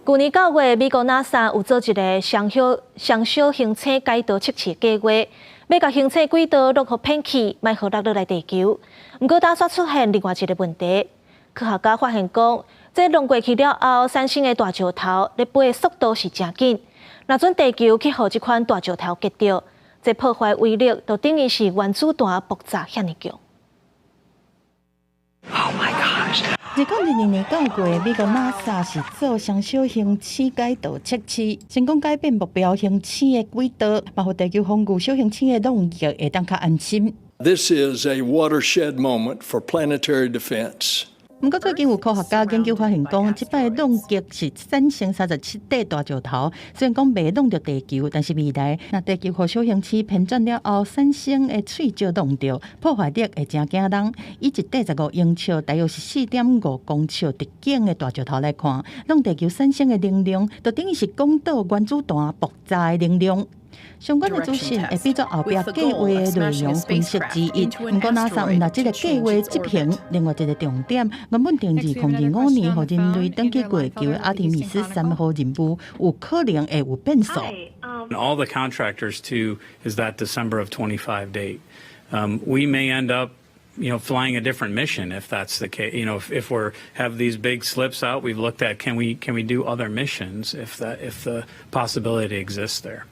去年9月，美国 NASA 有做一个上小行星轨道测试计划，要甲行星轨道落予骗去，卖互落来地球。不过，打算出现另外一个问题，科学家发现讲，这弄过去了后，三星的大石头咧飞的速度是真紧。若准地球去互这款大石头击到，这破坏威力就等于是原子弹爆炸遐尼强。Oh my gosh！ 日讲20年9月，美国 NASA 是做上小行星轨道测试，成功改变目标行星的轨道，包括地球防御小行星的动力会当较安心。This is a watershed moment for planetary defense. 不过最近有科学家研究发现讲，这摆弄击是三星37块大石头，虽然讲未弄到地球，但是未来那地球和小行星偏转了后，三星的喙就弄到，破坏力会真惊人。以一块15英尺，大约是4.5公尺直径的大石头来看，弄地球三星的能量，就等于是讲到原子弹爆炸的能量。相关的资讯会变作后壁计划的内容分析之一。不过 NASA 有拿这个计划执行，另外一个重点，原本定2025年和人类登记月球的阿提米斯3号任务，有可能会有变数。All the contractors to is that December of 25 date. We may end up flying a different mission if that's the case. If we have these big slips out, we've looked at can we do other missions if the possibility exists there.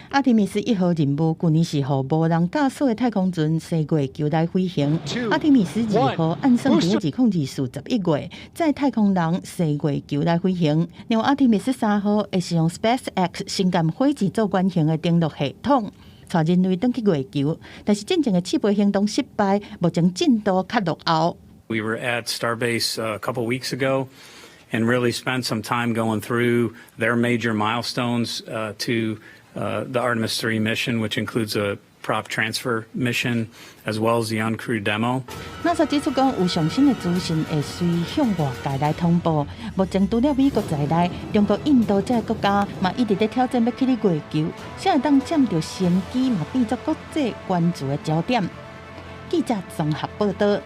阿提米斯1号任务去年是予无人驾驶的太空船西月球来飞行。阿提米斯2号按算伫202411月在太空人西月球来飞行。另外阿提米斯3号会使用 SpaceX 新干火箭做原型的登陆系统，带人类登去月球。但是真正的试飞行动失败，目前进度较落后。We were at Starbase a couple weeks ago and really spent some time going through their major milestones to the Artemis 3 mission, which includes a prop transfer mission as well as the uncrewed demo. NASA 指出讲，有上新的资讯会随向外界来通报。目前除了美国在内，中国、印度这个国家嘛一直在挑战要去月球，谁会当占到先机嘛变作国际关注的焦点。记者综合报道。